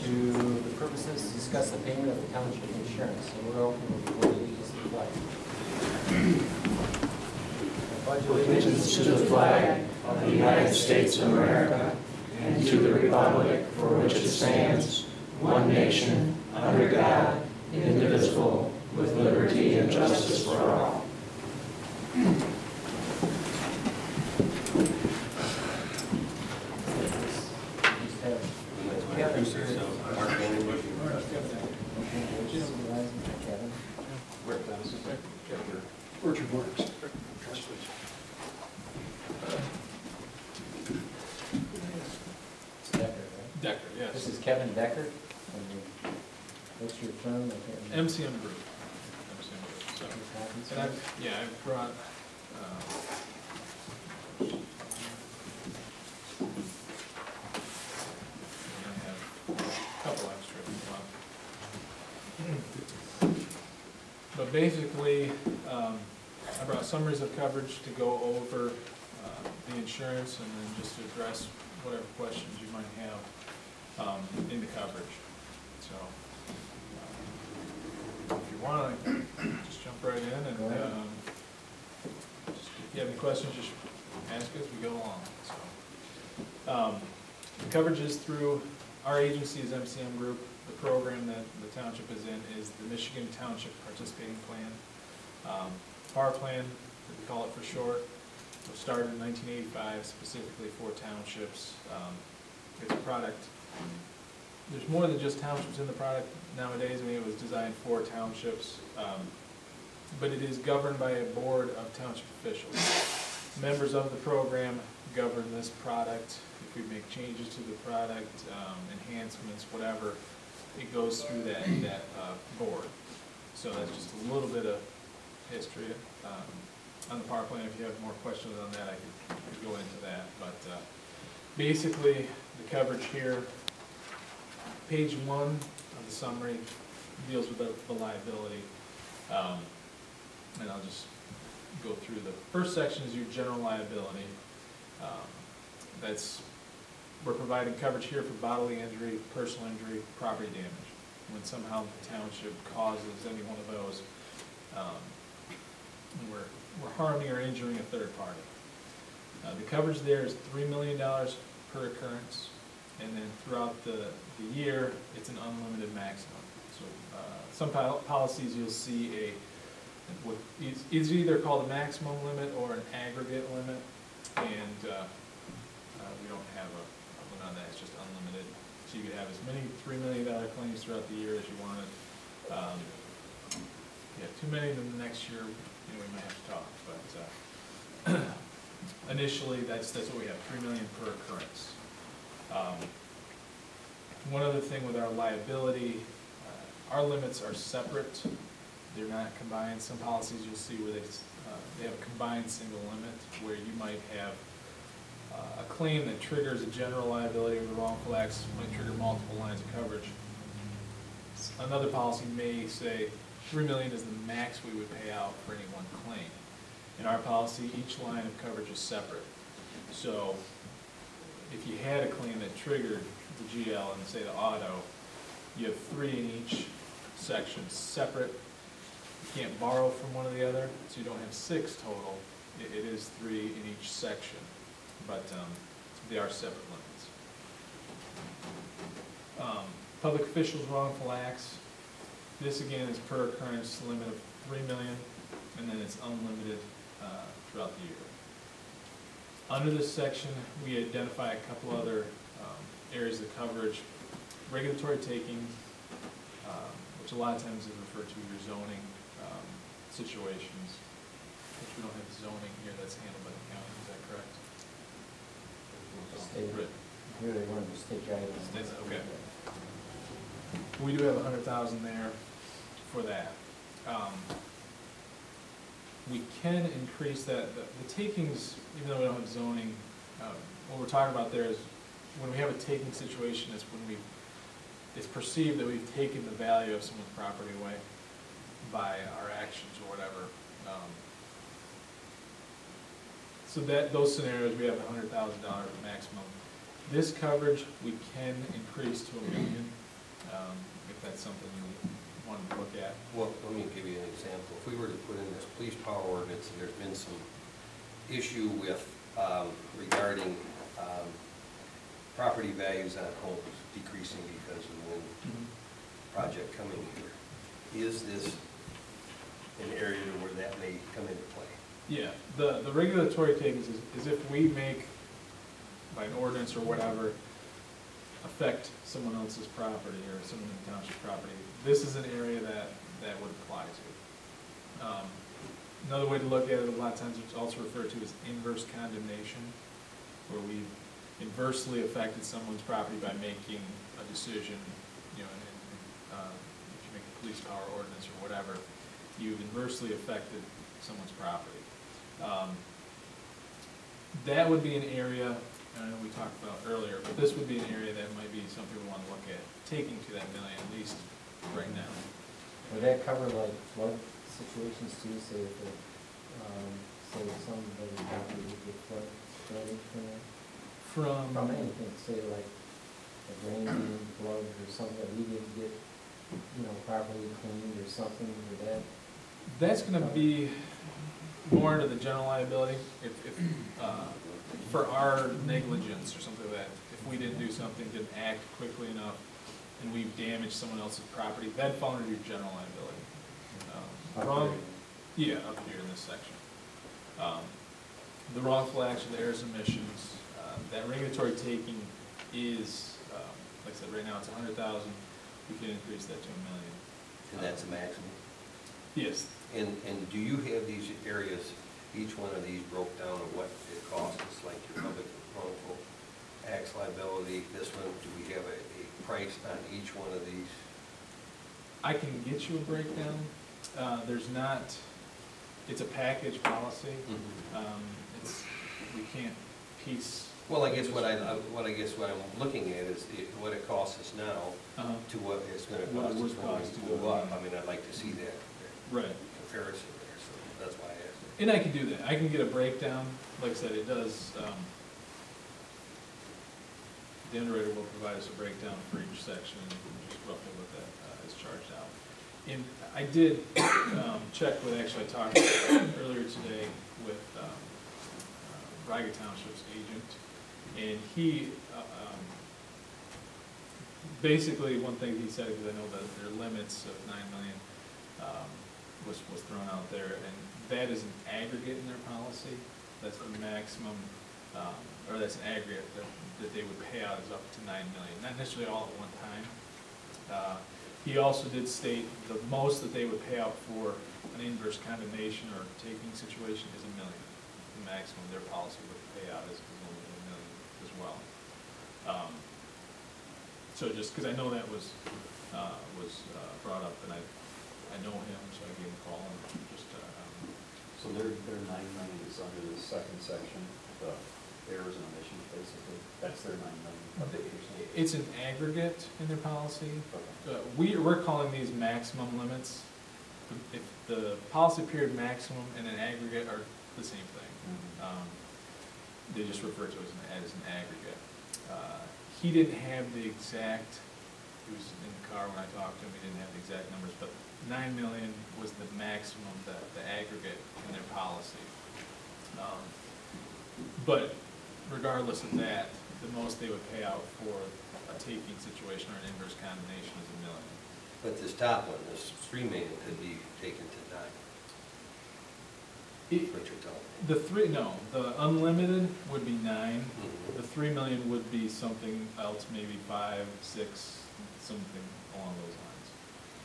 to the purposes to discuss the payment of the township insurance. So we're open before the allegiance to the flag. Pledge Allegiance to the flag of the United States of America and to the republic for which it stands, one nation, under God, indivisible, with liberty and justice for all. Orchard Works. Decker, right? Decker, yes. This is Kevin Decker. What's your firm? MCM Group. So, and I've brought, I have a couple extra if you want. But basically, I brought summaries of coverage to go over the insurance and then just to address whatever questions you might have in the coverage. So, if you want, I can just jump right in and just, if you have any questions, just ask as we go along. So, the coverage is through our agency is MCM Group. The program that the township is in is the Michigan Township Participating Plan. PAR plan, we call it for short. It was started in 1985 specifically for townships. It's a product. There's more than just townships in the product nowadays. I mean, it was designed for townships, but it is governed by a board of township officials. Members of the program govern this product. If we make changes to the product, enhancements, whatever, it goes through that board. So that's just a little bit of history. On the power plan, if you have more questions on that, I could go into that. But basically, the coverage here, page 1 of the summary deals with the liability. And I'll just go through the first section is your general liability. We're providing coverage here for bodily injury, personal injury, property damage. When somehow the township causes any one of those, we're harming or injuring a third party. The coverage there is $3 million per occurrence, and then throughout the year, it's an unlimited maximum. So some policies you'll see it's either called a maximum limit or an aggregate limit, and we don't have a limit on that. It's just unlimited. So you could have as many $3 million claims throughout the year as you wanted. If you have too many, then the next year we might have to talk. But initially, that's what we have, $3 million per occurrence. One other thing with our liability, our limits are separate. They're not combined. Some policies you'll see where they have a combined single limit, where you might have a claim that triggers a general liability with wrongful acts might trigger multiple lines of coverage. Another policy may say $3 million is the max we would pay out for any one claim. In our policy, each line of coverage is separate. So if you had a claim that triggered the GL and say the auto, you have 3 in each section, separate. You can't borrow from one or the other, so you don't have 6 total. It is 3 in each section, but they are separate limits. Public officials' wrongful acts. This again is per occurrence limit of $3 million, and then it's unlimited throughout the year. Under this section, we identify a couple other areas of coverage. Regulatory takings, which a lot of times is referred to your zoning situations, which we don't have zoning here, that's handled by the county, is that correct? State. Here they wanted to state guidelines. Okay. We do have $100,000 there for that. We can increase that. The takings, even though we don't have zoning, what we're talking about there is when we have a taking situation, it's when it's perceived that we've taken the value of someone's property away by our actions or whatever. So those scenarios, we have $100,000 maximum. This coverage we can increase to $1 million. if that's something you wanted to look at. Well, let me give you an example. If we were to put in this police power ordinance, and there's been some issue with, regarding property values on homes decreasing because of the wind project coming here, is this an area where that may come into play? Yeah, the regulatory take is if we make, by an ordinance or whatever, affect someone else's property or someone in the township property, this is an area that would apply to. Another way to look at it, a lot of times it's also referred to as inverse condemnation, where we inversely affected someone's property by making a decision, you know, if you make a police power ordinance or whatever, you've inversely affected someone's property. That would be an area, I know we talked about earlier, but this would be an area that might be something we want to look at, taking to that million at least right now. Would that cover like flood situations too, say if it, say somebody property would get flooded from anything, say like a rain being flood or something that we didn't get, you know, properly cleaned or something, or that? That's gonna be more into the general liability, if for our negligence or something like that, if we didn't do something, didn't act quickly enough, and we've damaged someone else's property, that'd fall under your general liability. Yeah, up here in this section. The wrongful action, the errors, omissions, that regulatory taking is, like I said, right now it's 100,000. We can increase that to $1 million. And that's a maximum? Yes. And do you have these areas, each one of these broke down of what it costs? It's like your public wrongful acts liability, this one, do we have a price on each one of these? I can get you a breakdown. There's not, it's a package policy. We can't piece. Well, I guess what I'm looking at is what it costs us now to what it's going to What it cost would us when cost to we move go up. on. I mean, I'd like to see that Right. comparison there, so that's why I asked it. And I can do that. I can get a breakdown. Like I said, it does, the underwriter will provide us a breakdown for each section, and just roughly what that is charged out. And I did check with, actually I talked earlier today with Riga Township's agent, and he, basically one thing he said, because I know that their limits of $9 million was thrown out there, and that is an aggregate in their policy. That's the maximum, or that's an aggregate that they would pay out is up to $9 million, not necessarily all at one time. He also did state the most that they would pay out for an inverse condemnation or taking situation is $1 million. The maximum their policy would pay out is $1 million as well. So just because I know that was brought up, and I know him, so I gave him a call and just. So their 9 million is under the second section, the errors and omissions, basically. That's their 9 million. It's an aggregate in their policy. Okay. We're calling these maximum limits. If the policy period maximum and an aggregate are the same thing. They just refer to it as an aggregate. He didn't have the exact, he was in the car when I talked to him, he didn't have the exact numbers, but $9 million was the maximum, the aggregate in their policy. But regardless of that, the most they would pay out for a taking situation or an inverse condemnation is $1 million. But this top one, this $3 million, could be taken to 9. What you're telling me. The unlimited would be 9. Mhm. The $3 million would be something else, maybe 5, 6, something along those lines.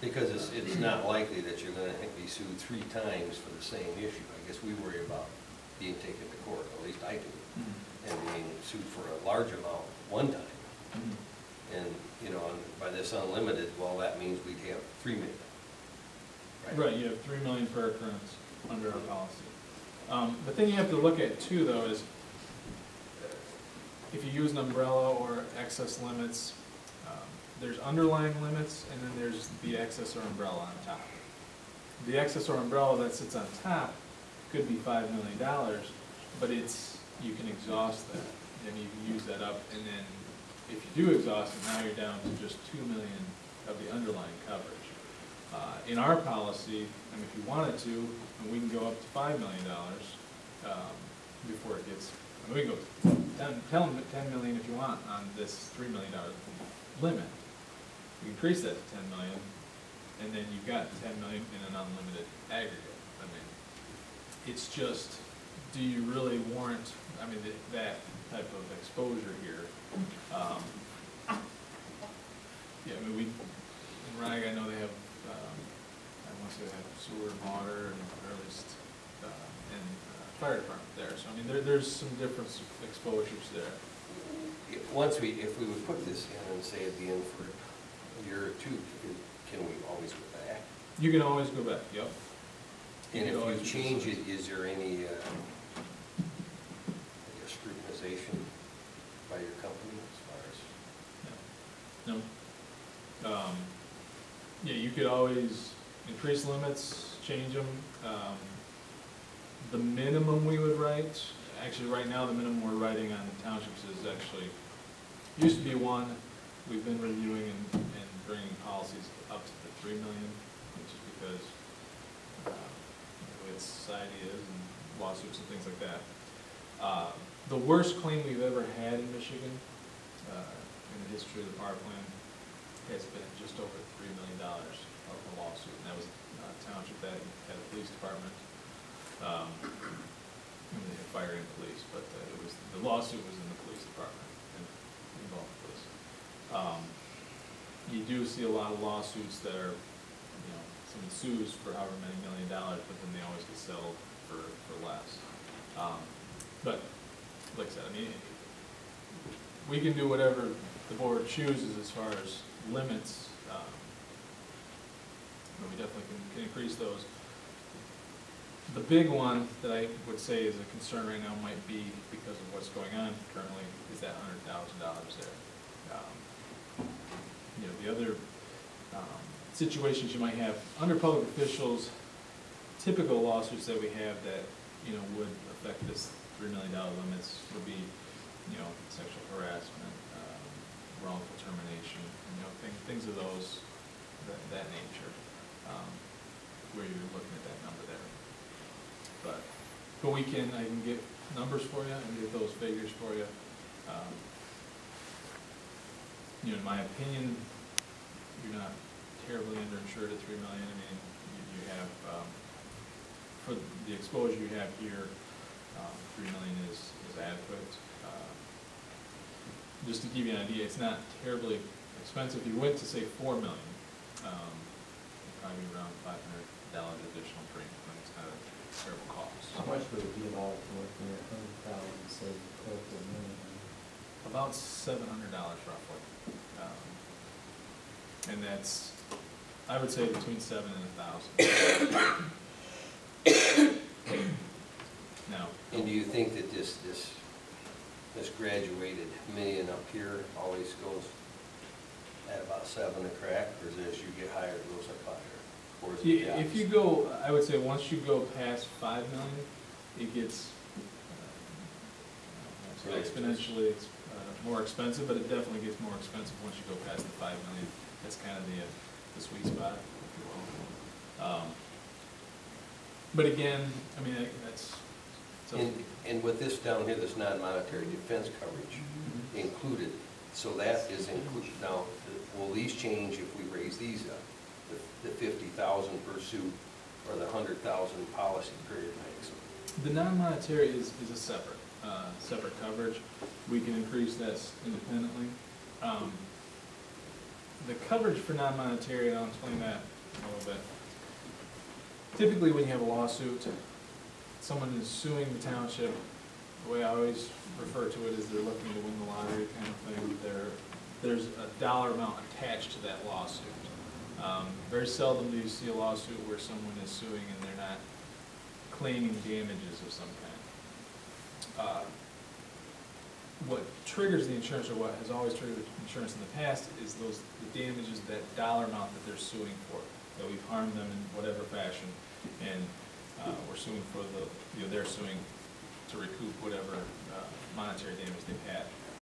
Because it's not likely that you're going to be sued 3 times for the same issue. I guess we worry about being taken to court, at least I do, and being sued for a large amount one time. And, you know, by this unlimited, well, that means we'd have $3 million. Right, you have $3 million per occurrence under our policy. The thing you have to look at too, though, is if you use an umbrella or excess limits, there's underlying limits, and then there's the excess or umbrella on top. The excess or umbrella that sits on top could be $5 million, but you can exhaust that, and you can use that up, and then if you do exhaust it, now you're down to just $2 million of the underlying coverage. In our policy, I mean, if you wanted to, and we can go up to $5 million before it gets, I mean, we can go 10 million if you want on this $3 million limit. We increase that to 10 million, and then you've got 10 million in an unlimited aggregate. I mean, it's just, do you really warrant, I mean, that type of exposure here? Yeah, I mean, in RAG, I know they have, I want to say they have sewer and water, and or at least, and fire department there. So, I mean, there's some different exposures there. If we would put this in and say at the end for a year or two, can we always go back? You can always go back, yep. And if you change it, is there any, I guess, scrutinization by your company as far as? No. Yeah, you could always increase limits, change them. The minimum we would write, actually right now the minimum we're writing on the townships is actually, used to be 1. We've been reviewing and bringing policies up to the 3 million, which is because the way the society is and lawsuits and things like that. The worst claim we've ever had in Michigan in the history of the power plant has been just over $3 million of a lawsuit, and that was a township that had a police department. And they had fire and police, but the lawsuit was in the police department and involved police. You do see a lot of lawsuits that are, you know, someone sues for however many $1 million, but then they always get settled for less. But like I said, I mean, we can do whatever the board chooses as far as limits. But we definitely can increase those. The big one that I would say is a concern right now might be, because of what's going on currently, is that $100,000 there. You know, the other situations you might have under public officials, typical lawsuits that we have that, you know, would affect this $3 million limits would be, you know, sexual harassment, wrongful termination, you know, things of that nature, where you're looking at that number there. But I can get numbers for you and get those figures for you. You know, in my opinion, you're not terribly underinsured at $3 million. I mean, you have, for the exposure you have here, $3 million is adequate. Just to give you an idea, it's not terribly expensive. If you went to say $4 million, probably around $500 additional premium, and it's not a terrible cost. How much would it be about working at 100,000, say, close to $1 million? About $700 roughly. And that's, I would say, between 7 and 1,000. Now. And do you think that this graduated million up here always goes at about 7 a crack, or is it as you get higher, it goes up higher? Or is it the If you go, I would say once you go past 5 million, it gets exponentially more expensive, but it definitely gets more expensive once you go past the 5 million. That's kind of the sweet spot, if you will. But again, I mean, that's. And with this down here, this non-monetary defense coverage included, so that is included. Now, will these change if we raise these up? The 50,000 per suit or the 100,000 policy period makes? The non-monetary is a separate coverage. We can increase that independently. The coverage for non-monetary, and I'll explain that a little bit. Typically, when you have a lawsuit, someone is suing the township. The way I always refer to it is they're looking to win the lottery kind of thing. There's a dollar amount attached to that lawsuit. Very seldom do you see a lawsuit where someone is suing and they're not claiming damages of some kind. What triggers the insurance, or what has always triggered the insurance in the past, is the damages, that dollar amount that they're suing for, that we've harmed them in whatever fashion, and we're suing for they're suing to recoup whatever monetary damage they've had.